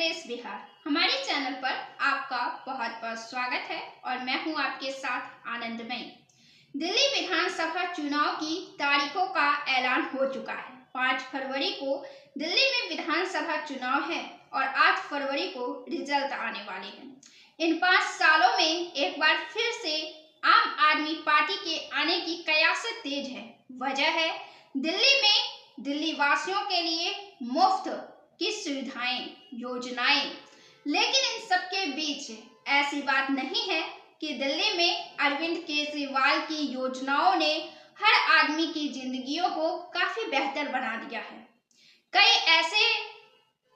Press Bihar हमारे channel पर आपका बहुत बहुत स्वागत है और मैं हूं आपके साथ आनंदमयी। दिल्ली विधानसभा चुनाव की तारीखों का ऐलान हो चुका है। 5 फरवरी को दिल्ली में विधानसभा चुनाव है और 8 फरवरी को रिजल्ट आने वाले हैं। इन 5 सालों में एक बार फिर से आम आदमी पार्टी के आने की कयासत तेज है। वजह है दिल्ली में दिल्ली वासियों के लिए मुफ्त की सुविधाएं, योजनाएं। लेकिन इन सबके बीच ऐसी बात नहीं है कि दिल्ली में अरविंद केजरीवाल की योजनाओं ने हर आदमी की जिंदगियों को काफी बेहतर बना दिया है। कई ऐसे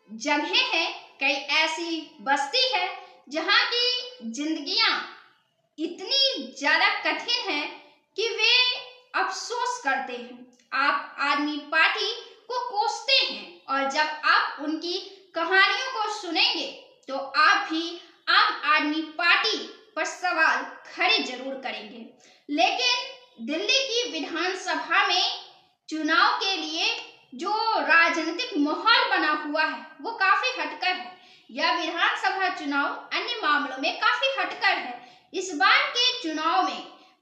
जगहें हैं, कई ऐसी बस्ती है जहां की जिंदगियां इतनी ज्यादा कठिन है कि वे अफसोस करते हैं। आप आदमी पार्टी को कोसते हैं और जब आप उनकी कहानियों को सुनेंगे तो आप भी आम आदमी पार्टी पर सवाल खड़े जरूर करेंगे। लेकिन दिल्ली की विधानसभा में चुनाव के लिए जो राजनीतिक माहौल बना हुआ है वो काफी हटकर है। यह विधानसभा चुनाव अन्य मामलों में काफी हटकर है। इस बार के चुनाव में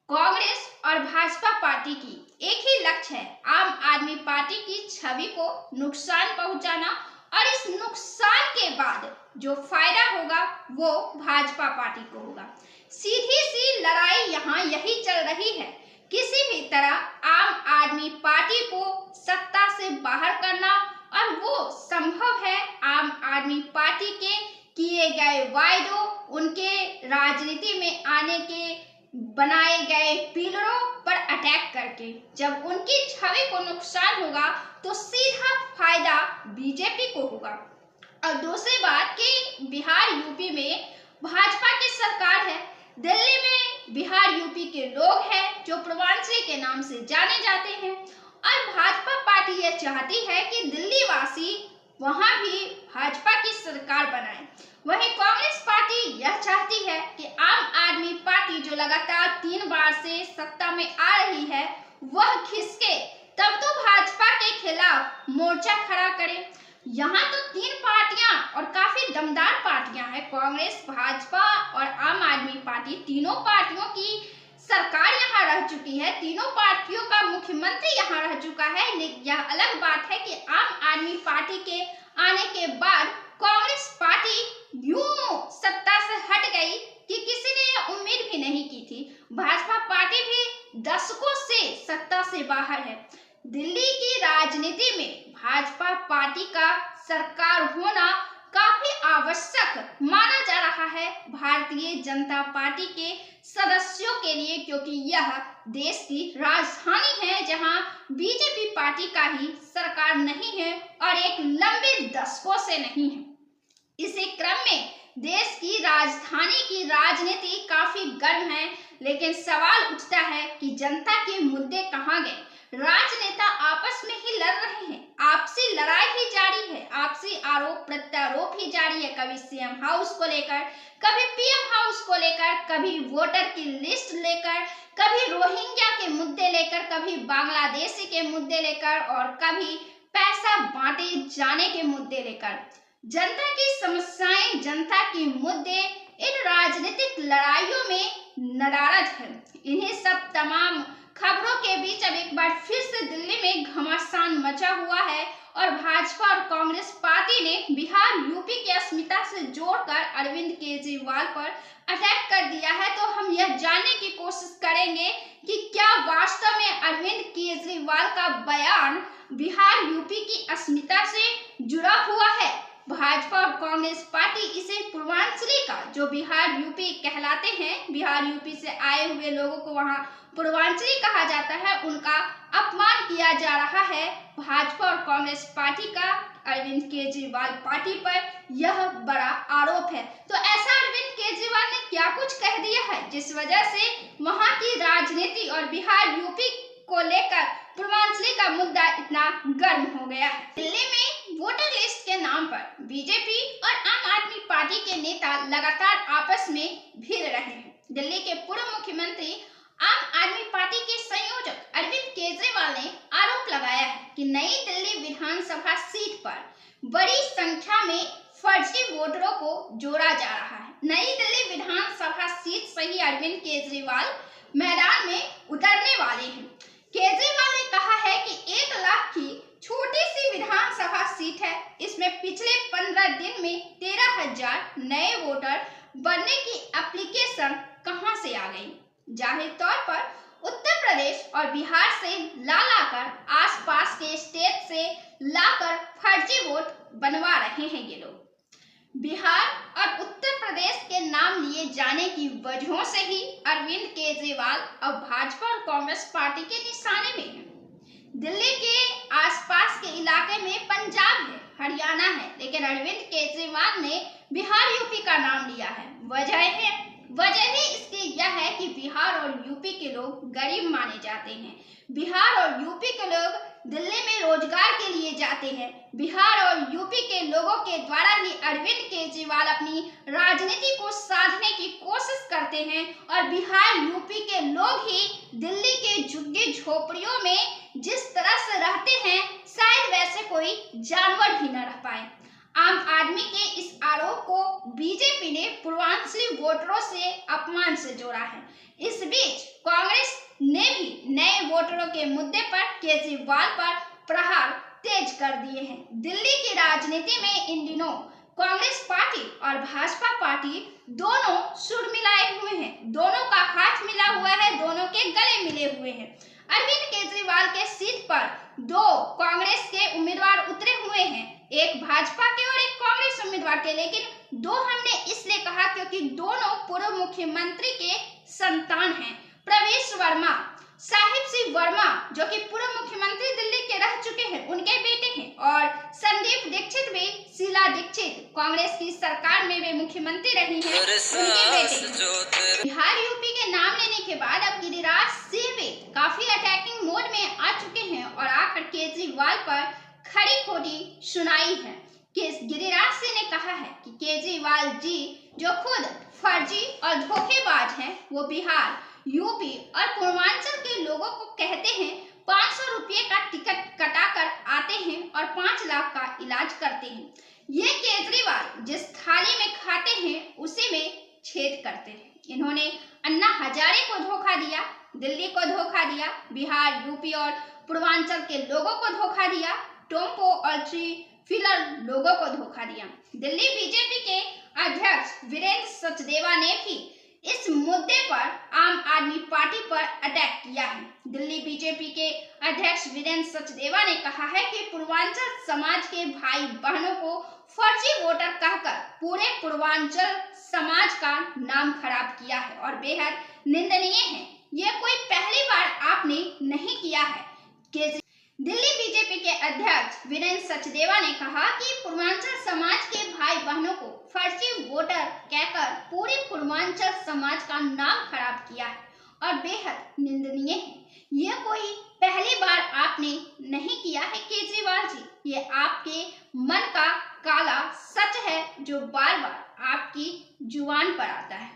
कांग्रेस और भाजपा पार्टी की एक ही लक्ष्य है, आम आदमी पार्टी की छवि को नुकसान पहुंचाना और इस नुकसान के बाद जो फायदा होगा वो भाजपा पार्टी को होगा। सीधी सी लड़ाई यहाँ यही चल रही है, किसी भी तरह आम आदमी पार्टी को सत्ता से बाहर करना, और वो संभव है आम आदमी पार्टी के किए गए वायदों, उनके राजनीति में आने के बनाए गए पिलरों पर अटैक करके। जब उनकी छवि को नुकसान होगा तो सीधा फायदा बीजेपी को होगा। और दूसरी बात कि बिहार यूपी में भाजपा की सरकार है। दिल्ली में बिहार यूपी के लोग हैं जो पूर्वांचली के नाम से जाने जाते हैं, और भाजपा पार्टी यह चाहती है कि दिल्ली वासी वहां भी भाजपा की सरकार बनाए। वहीं कांग्रेस पार्टी यह चाहती है कि आम आदमी पार्टी जो लगातार 3 बार से सत्ता में आ रही है वह खिसके, तब तो भाजपा के खिलाफ मोर्चा खड़ा करे। यहाँ तो 3 पार्टियां और काफी दमदार पार्टियां हैं, कांग्रेस, भाजपा और आम आदमी पार्टी। तीनों पार्टियों की सरकार यहाँ रह चुकी है, तीनों पार्टियों का मुख्यमंत्री यहाँ रह चुका है। लेकिन यह अलग बात है कि आम आदमी पार्टी के आने के बाद कांग्रेस पार्टी यूं सत्ता से हट गई कि किसी ने यह उम्मीद भी नहीं की थी। भाजपा पार्टी भी दशकों से सत्ता से बाहर है। दिल्ली की राजनीति में भाजपा पार्टी का सरकार होना काफी आवश्यक माना जा रहा है भारतीय जनता पार्टी के सदस्यों के लिए, क्योंकि यह देश की राजधानी है जहां बीजेपी पार्टी का ही सरकार नहीं है और एक लंबे दशकों से नहीं है। इसी क्रम में देश की राजधानी की राजनीति काफी गर्म है, लेकिन सवाल उठता है कि जनता के मुद्दे कहां गए। राजनेता आपस में ही लड़ रहे हैं, आपसी लड़ाई ही जारी है, आपसी आरोप प्रत्यारोप ही जारी है। कभी सीएम हाउस को लेकर, कभी पीएम हाउस को लेकर, कभी वोटर की लिस्ट लेकर, कभी रोहिंग्या के मुद्दे लेकर, कभी बांग्लादेशी के मुद्दे लेकर, और कभी पैसा बांटे जाने के मुद्दे लेकर। जनता की समस्याएं, जनता के मुद्दे इन राजनीतिक लड़ाइयों में नदारद है। इन्हीं सब तमाम खबरों के बीच अब एक बार फिर से दिल्ली में घमासान मचा हुआ है और भाजपा और कांग्रेस पार्टी ने बिहार यूपी की अस्मिता से जोड़कर अरविंद केजरीवाल पर अटैक कर दिया है। तो हम यह जानने की कोशिश करेंगे कि क्या वास्तव में अरविंद केजरीवाल का बयान बिहार यूपी की अस्मिता से जुड़ा हुआ है। भाजपा और कांग्रेस पार्टी इसे पूर्वांचली का, जो बिहार यूपी कहलाते हैं, बिहार यूपी से आए हुए लोगों को वहां पूर्वांचली कहा जाता है, उनका अपमान किया जा रहा है। भाजपा और कांग्रेस पार्टी का अरविंद केजरीवाल पार्टी पर यह बड़ा आरोप है। तो ऐसा अरविंद केजरीवाल ने क्या कुछ कह दिया है जिस वजह से वहां की राजनीति और बिहार यूपी को लेकर पूर्वांचली का मुद्दा इतना गर्म हो गया है। दिल्ली में वोटर लिस्ट के नाम पर बीजेपी और आम आदमी पार्टी के नेता लगातार आपस में भिड़ रहे हैं। दिल्ली के पूर्व मुख्यमंत्री आम आदमी पार्टी के संयोजक अरविंद केजरीवाल ने आरोप लगाया है कि नई दिल्ली विधानसभा सीट पर बड़ी संख्या में फर्जी वोटरों को जोड़ा जा रहा है। नई दिल्ली विधानसभा सीट से ही अरविंद केजरीवाल मैदान में उतरने वाले हैं। केजरीवाल ने कहा है कि 1 लाख की छोटी सी विधानसभा सीट है, इसमें पिछले 15 दिन में 13,000 नए वोटर बनने की एप्लीकेशन कहां से आ गई। जाहिर तौर पर उत्तर प्रदेश और बिहार से लाकर आसपास के स्टेट से लाकर फर्जी वोट बनवा रहे हैं ये लोग। बिहार और उत्तर प्रदेश के नाम लिए जाने की वजहों से ही अरविंद केजरीवाल अब भाजपा और कांग्रेस पार्टी के निशाने में हैं। दिल्ली के आसपास के इलाके में पंजाब है, हरियाणा है, लेकिन अरविंद केजरीवाल ने बिहार यूपी का नाम लिया है। वजह ही इसकी यह है कि बिहार और यूपी के लोग गरीब माने जाते हैं। बिहार और यूपी के लोग दिल्ली में रोजगार के लिए जाते हैं। बिहार और यूपी के लोगों के द्वारा ही अरविंद केजरीवाल अपनी राजनीति को साधने की कोशिश करते हैं और बिहार यूपी के लोग ही दिल्ली के झुग्गी झोपड़ियों में जिस तरह से रहते हैं, शायद वैसे कोई जानवर भी न रह पाए। आम आदमी के इस आरोप को बीजेपी ने पूर्वांचली वोटरों से अपमान से जोड़ा है। इस बीच कांग्रेस ने भी नए वोटरों के मुद्दे पर केजरीवाल पर प्रहार तेज कर दिए हैं। दिल्ली की राजनीति में इन दिनों कांग्रेस पार्टी और भाजपा पार्टी दोनों सुर मिलाए हुए हैं, दोनों का हाथ मिला हुआ है, दोनों के गले मिले हुए हैं। अरविंद केजरीवाल के सीट पर 2 कांग्रेस के उम्मीदवार उतरे हुए हैं, एक भाजपा के और एक कांग्रेस उम्मीदवार के, लेकिन 2 हमने इसलिए कहा क्योंकि दोनों पूर्व मुख्यमंत्री के संतान हैं। प्रवेश वर्मा, साहिब सिंह वर्मा जो कि पूर्व मुख्यमंत्री दिल्ली के रह चुके हैं, उनके बेटे हैं, और संदीप दीक्षित भी, शीला दीक्षित कांग्रेस की सरकार में वे मुख्यमंत्री रही हैं, उनके बेटे। बिहार यूपी के नाम लेने के बाद अब गिरिराज सिंह भी काफी अटैकिंग मोड में आ चुके हैं और आकर केजरीवाल पर खरी खोटी सुनाई है। गिरिराज सिंह ने कहा है कि केजरीवाल जी जो खुद फर्जी और धोखेबाज हैं, वो बिहार, यूपी और पूर्वांचल के लोगों को कहते हैं 500 रुपये का टिकट कटाकर आते हैं और 5 लाख का इलाज करते हैं। ये केजरीवाल जिस थाली में खाते हैं उसी में छेद करते हैं। इन्होंने अन्ना हजारे को धोखा दिया, दिल्ली को धोखा दिया, बिहार, यूपी और पूर्वांचल के लोगों को धोखा दिया, टोम्पो और फिलर लोगों को धोखा दिया। दिल्ली बीजेपी के अध्यक्ष वीरेंद्र सचदेवा ने भी इस मुद्दे पर आम आदमी पार्टी पर अटैक किया है। दिल्ली बीजेपी के अध्यक्ष वीरेंद्र सचदेवा ने कहा है कि पूर्वांचल समाज के भाई बहनों को फर्जी वोटर कहकर पूरे पूर्वांचल समाज का नाम खराब किया है और बेहद निंदनीय है। ये कोई पहली बार आपने नहीं किया है। दिल्ली बीजेपी के अध्यक्ष वीरेंद्र सचदेवा ने कहा कि पूर्वांचल समाज के भाई बहनों को फर्जी वोटर कहकर पूरे पूर्वांचल समाज का नाम खराब किया है और बेहद निंदनीय है। ये कोई पहली बार आपने नहीं किया है केजरीवाल जी, ये आपके मन का काला सच है जो बार बार आपकी जुबान पर आता है।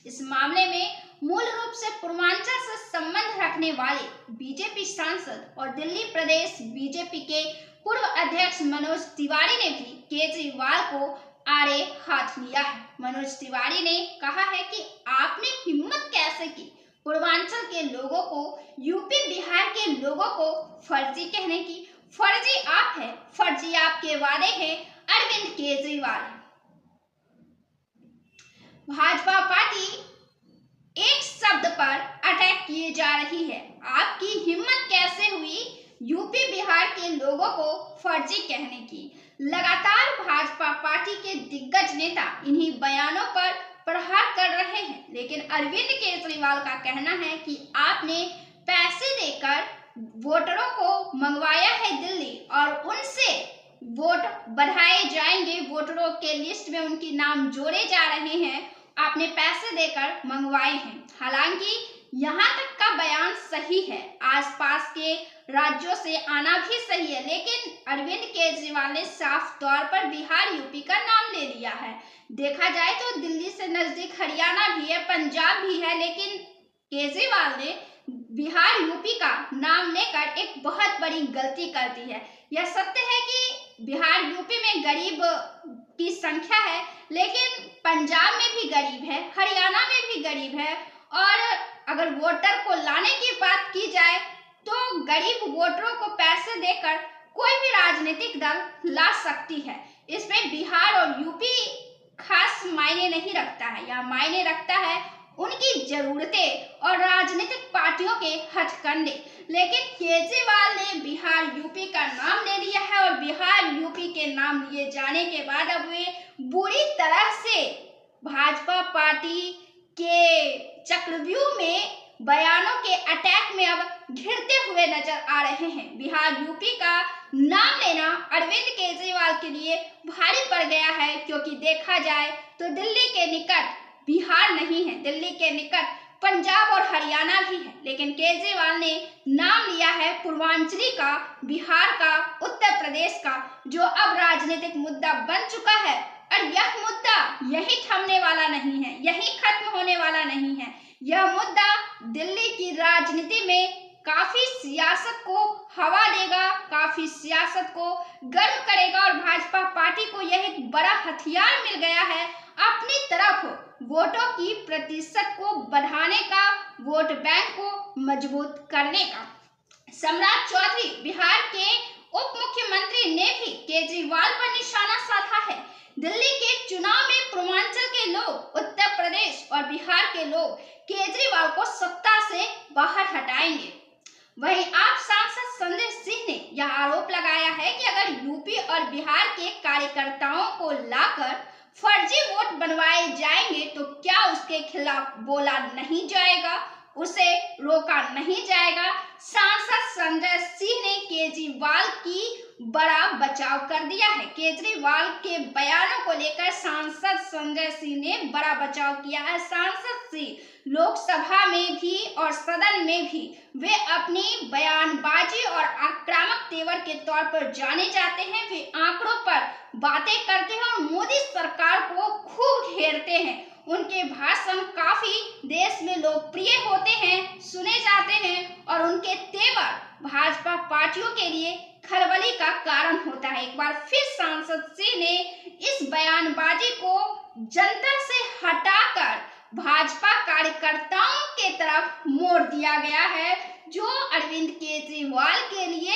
इस मामले में मूल रूप से पूर्वांचल से संबंध रखने वाले बीजेपी सांसद और दिल्ली प्रदेश बीजेपी के पूर्व अध्यक्ष मनोज तिवारी ने भी केजरीवाल को आड़े हाथ लिया है। मनोज तिवारी ने कहा है कि आपने हिम्मत कैसे की पूर्वांचल के लोगों को, यूपी बिहार के लोगों को फर्जी कहने की। फर्जी आप है, फर्जी आपके वादे हैं अरविंद केजरीवाल। भाजपा पार्टी एक शब्द पर अटैक किए जा रही है। आपकी हिम्मत कैसे हुई यूपी बिहार के लोगों को फर्जी कहने की। लगातार भाजपा पार्टी के दिग्गज नेता इन्हीं बयानों पर प्रहार कर रहे हैं, लेकिन अरविंद केजरीवाल का कहना है कि आपने पैसे देकर वोटरों को मंगवाया है दिल्ली और उनसे वोट बढ़ाए जाएंगे, वोटरों के लिस्ट में उनके नाम जोड़े जा रहे हैं, आपने पैसे देकर मंगवाए हैं। हालांकि यहाँ तक का बयान सही है, आसपास के राज्यों से आना भी सही है, लेकिन अरविंद केजरीवाल ने साफ तौर पर बिहार यूपी का नाम ले लिया है। देखा जाए तो दिल्ली से नजदीक हरियाणा भी है, पंजाब भी है, लेकिन केजरीवाल ने बिहार यूपी का नाम लेकर एक बहुत बड़ी गलती कर दी है। यह सत्य है कि बिहार यूपी में गरीब की संख्या है, लेकिन पंजाब में भी गरीब है, हरियाणा में भी गरीब है। और अगर वोटर को लाने की बात की जाए तो गरीब वोटरों को पैसे देकर कोई भी राजनीतिक दल ला सकती है। इसमें बिहार और यूपी खास मायने नहीं रखता है। यह मायने रखता है उनकी जरूरतें और राजनीतिक पार्टियों के हथकंडे। लेकिन केजरीवाल ने बिहार यूपी का नाम ले लिया है और बिहार यूपी के नाम लिए जाने के बाद अब वे बुरी तरह से भाजपा पार्टी के चक्रव्यूह में बयानों के अटैक में अब घिरते हुए नजर आ रहे हैं। बिहार यूपी का नाम लेना अरविंद केजरीवाल के लिए भारी पड़ गया है, क्योंकि देखा जाए तो दिल्ली के निकट बिहार नहीं है, दिल्ली के निकट पंजाब और हरियाणा भी है, लेकिन केजरीवाल ने नाम लिया है पूर्वांचली का, बिहार का, उत्तर प्रदेश का, जो अब राजनीतिक मुद्दा बन चुका है। और यह मुद्दा यही थमने वाला नहीं है, यही खत्म होने वाला नहीं है। यह मुद्दा दिल्ली की राजनीति में काफी सियासत को हवा देगा, काफी सियासत को गर्म करेगा और भाजपा पार्टी को यह एक बड़ा हथियार मिल गया है अपनी तरफ वोटों की प्रतिशत को बढ़ाने का, वोट बैंक को मजबूत करने का। सम्राट चौधरी बिहार के उप मुख्यमंत्री ने भी केजरीवाल पर निशाना साधा है। दिल्ली के चुनाव में पूर्वांचल के लोग, उत्तर प्रदेश और बिहार के लोग केजरीवाल को सत्ता से बाहर हटाएंगे। वहीं आप सांसद संजय सिंह ने यह आरोप लगाया है कि अगर यूपी और बिहार के कार्यकर्ताओं को लाकर फर्जी वोट बनवाए जाएंगे तो क्या उसके खिलाफ बोला नहीं जाएगा, उसे रोका नहीं जाएगा। सांसद संजय सिंह ने केजरीवाल की बड़ा बचाव कर दिया है। केजरीवाल के बयानों को लेकर सांसद संजय सिंह ने बड़ा बचाव किया है। सांसद सिंह लोकसभा में भी और सदन में भी वे अपनी बयानबाजी और आक्रामक तेवर के तौर पर जाने जाते हैं। वे आंकड़ों पर बातें करते हैं और मोदी सरकार को खूब घेरते हैं। उनके भाषण काफी देश में लोकप्रिय होते हैं, सुने जाते हैं और उनके तेवर भाजपा पार्टियों के लिए खलबली का कारण होता है। एक बार फिर सांसद सिंह ने इस बयानबाजी को जनता से हटाकर भाजपा कार्यकर्ताओं के तरफ मोड़ दिया गया है, जो अरविंद केजरीवाल के लिए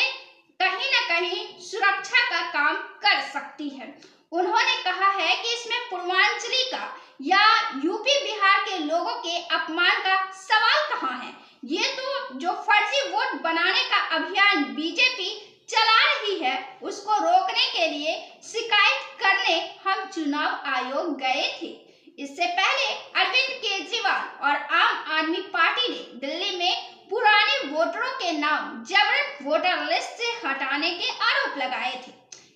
कहीं न कहीं सुरक्षा का काम कर सकती है। उन्होंने कहा है कि इसमें पूर्वांचली का या यूपी बिहार के लोगों के अपमान का सवाल कहाँ है। ये तो जो फर्जी वोट बनाने का अभियान बीजेपी चला रही है, उसको रोकने के लिए शिकायत करने हम चुनाव आयोग गए थे। इससे पहले अरविंद केजरीवाल और आम आदमी पार्टी ने दिल्ली में पुराने वोटरों के नाम जबरन वोटर लिस्ट से हटाने के आरोप लगाए थे।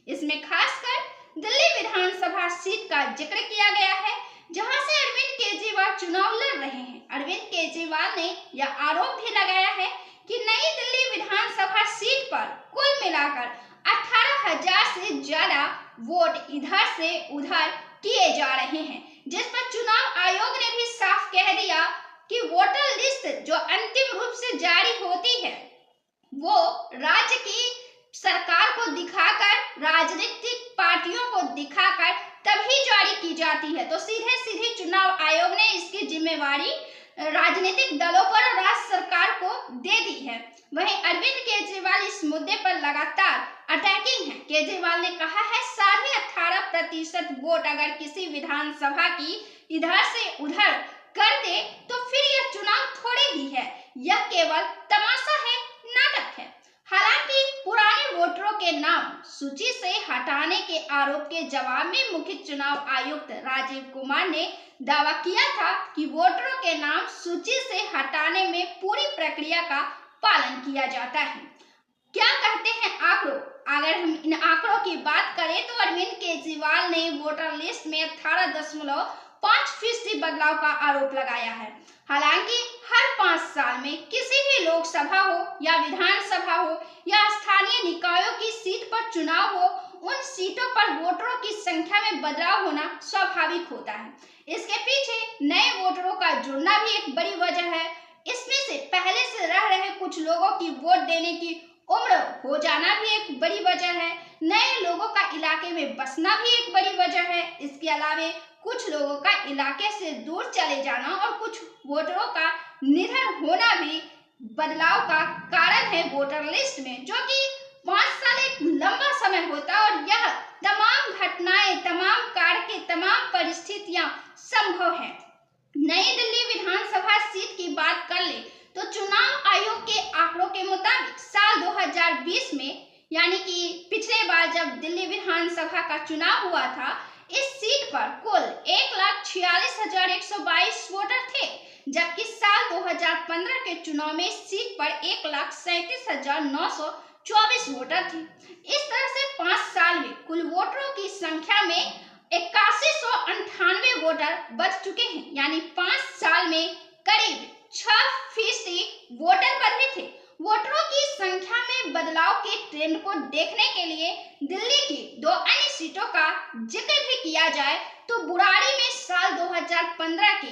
इसमें खासकर दिल्ली विधानसभा सीट का जिक्र किया गया है, जहां से अरविंद केजरीवाल चुनाव लड़ रहे हैं। अरविंद केजरीवाल ने यह आरोप भी लगाया है कि नई दिल्ली विधानसभा सीट पर कुल मिलाकर 18,000 से ज्यादा वोट इधर से उधर किए जा रहे हैं, जिस पर चुनाव आयोग ने भी साफ कह दिया कि वोटर लिस्ट जो अंतिम रूप से जारी होती है वो राज्य की सरकार को दिखाकर, राजनीतिक पार्टियों को दिखाकर तभी जारी की जाती है। तो सीधे सीधे चुनाव आयोग ने इसकी जिम्मेवारी राजनीतिक दलों पर और राज्य सरकार को दे दी है। वहीं अरविंद केजरीवाल इस मुद्दे पर लगातार अटैकिंग है। केजरीवाल ने कहा है 18.5% वोट अगर किसी विधानसभा की इधर से उधर कर दे तो फिर यह चुनाव थोड़े ही है, यह केवल तमाशा है, नाटक है। हालांकि पुराने वोटरों के नाम सूची से हटाने के आरोप के जवाब में मुख्य चुनाव आयुक्त राजीव कुमार ने दावा किया था कि वोटरों के नाम सूची से हटाने में पूरी प्रक्रिया का पालन किया जाता है। क्या कहते हैं आंकड़ों? अगर हम इन आंकड़ों की बात करें तो अरविंद केजरीवाल ने वोटर लिस्ट में 18.5% बदलाव का आरोप लगाया है। हालांकि हर 5 साल में किसी भी लोकसभा हो या विधानसभा हो या स्थानीय निकायों की सीट पर चुनाव हो, उन सीटों पर वोटरों की संख्या में बदलाव होना स्वाभाविक होता है। इसके पीछे नए वोटरों का जुड़ना भी एक बड़ी वजह है। इसमें से पहले से रह रहे कुछ लोगों की वोट देने की उम्र हो जाना भी एक बड़ी वजह है। नए लोगों का इलाके में बसना भी एक बड़ी वजह है। इसके अलावा कुछ लोगों का इलाके से दूर चले जाना और कुछ वोटरों का निधन होना भी बदलाव का कारण है वोटर लिस्ट में, जो कि 5 साल एक लंबा समय होता है और यह तमाम घटनाएं, तमाम कारकें, तमाम परिस्थितियां संभव है। नई दिल्ली विधानसभा सीट की बात कर ले तो चुनाव आयोग के आंकड़ों के मुताबिक साल 2020 में, यानी कि पिछले बार जब दिल्ली विधानसभा का चुनाव हुआ था, इस सीट पर कुल 1,46,122 वोटर थे, जबकि साल 2015 के चुनाव में इस सीट पर 1,37,924 वोटर थे। इस तरह से 5 साल में कुल वोटरों की संख्या में 8198 वोटर बच चुके हैं, यानी 5 साल में करीब 6% वोटर बढ़े थे। वोटरों की संख्या में बदलाव के ट्रेंड को देखने के लिए दिल्ली की 2 अन्य सीटों का जिक्र भी किया जाए तो बुराड़ी में साल 2015 के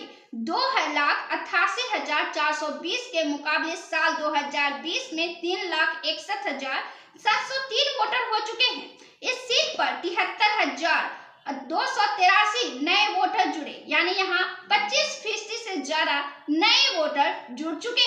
2,88,420 के मुकाबले साल 2020 में 3,61,703 वोटर हो चुके हैं। इस सीट पर 73,283 नए वोटर जुड़े, यानी यहाँ 25% से ज्यादा नए वोटर जुड़ चुके।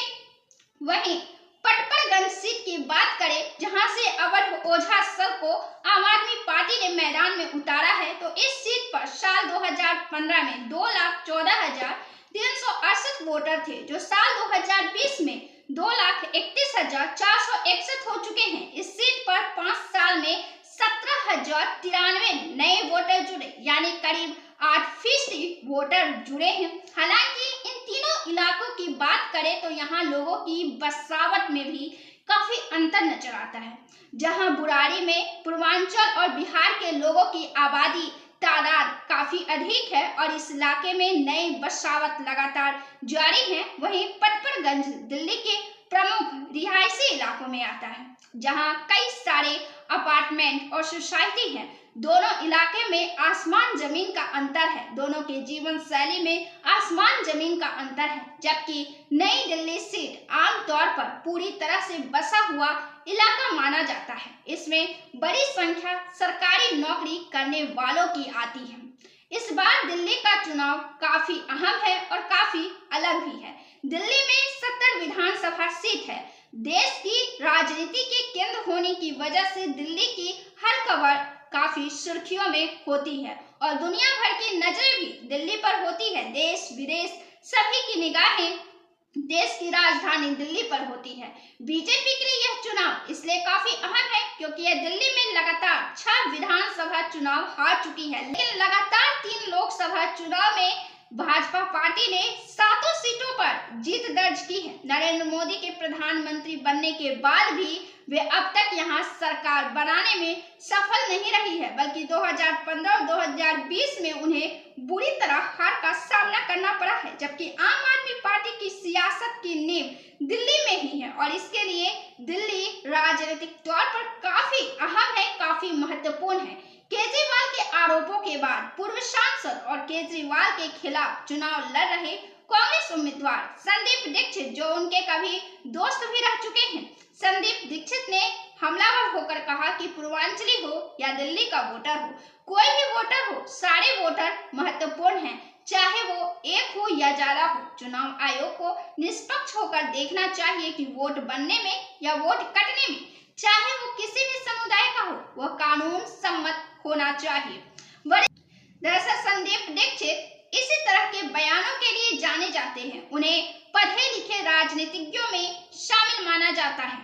वहीं पटपरगंज सीट की बात करें, जहां से अवध ओझा सर को आम आदमी पार्टी ने मैदान में उतारा है, तो इस सीट पर साल 2015 में 2,14,368 वोटर थे, जो साल 2020 में 2,31,461 हो चुके हैं। इस सीट पर 5 साल में 17,093 नए वोटर जुड़े, यानी करीब 8% वोटर जुड़े हैं। हालांकि इन तीनों इलाकों की बात करें तो यहाँ लोगों की बसावट में भी काफी अंतर नजर आता है। जहाँ बुराड़ी में पूर्वांचल और बिहार के लोगों की आबादी तादाद काफी अधिक है और इस इलाके में नई बसावट लगातार जारी है, वहीं पटपरगंज दिल्ली के प्रमुख रिहायशी इलाकों में आता है, जहां कई सारे अपार्टमेंट और सोसाइटी हैं। दोनों इलाके में आसमान जमीन का अंतर है, दोनों के जीवन शैली में आसमान जमीन का अंतर है। जबकि नई दिल्ली सीट आमतौर पर पूरी तरह से बसा हुआ इलाका माना जाता है। इसमें बड़ी संख्या सरकारी नौकरी करने वालों की आती है। इस बार दिल्ली का चुनाव काफी अहम है और काफी अलग भी है। दिल्ली में 70 विधानसभा सीट है। देश की राजनीति के केंद्र होने की वजह से दिल्ली की हर खबर काफी सुर्खियों में होती है और दुनिया भर की नजरें भी दिल्ली पर होती है। देश विदेश सभी की निगाहें देश की राजधानी दिल्ली पर होती है। बीजेपी के लिए यह चुनाव इसलिए काफी अहम है क्योंकि यह दिल्ली में लगातार 6 विधानसभा चुनाव हार चुकी है, लेकिन लगातार 3 लोकसभा चुनाव में भाजपा पार्टी ने 7 सीटों पर जीत दर्ज की है। नरेंद्र मोदी के प्रधानमंत्री बनने के बाद भी वे अब तक यहां सरकार बनाने में सफल नहीं रही है, बल्कि 2015 और 2020 में उन्हें बुरी तरह हार का सामना करना पड़ा है। जबकि आम आदमी पार्टी की सियासत की नींव दिल्ली में ही है और इसके लिए दिल्ली राजनीतिक तौर पर काफी अहम है, काफी महत्वपूर्ण है। केजरीवाल के आरोपों के बाद पूर्व सांसद और केजरीवाल के खिलाफ चुनाव लड़ रहे कांग्रेस उम्मीदवार संदीप दीक्षित, जो उनके कभी दोस्त भी रह चुके हैं, संदीप दीक्षित ने हमलावर होकर कहा कि पूर्वांचली हो या दिल्ली का वोटर हो, कोई भी वोटर हो, सारे वोटर महत्वपूर्ण हैं, चाहे वो एक हो या ज्यादा हो। चुनाव आयोग को निष्पक्ष होकर देखना चाहिए कि वोट बनने में या वोट कटने में, चाहे वो किसी भी समुदाय का हो, वह कानून सम्मत होना चाहिए। दरअसल संदीप दीक्षित इसी तरह के बयानों के लिए जाने जाते हैं। उन्हें पढ़े लिखे राजनीतिज्ञों में शामिल माना जाता है।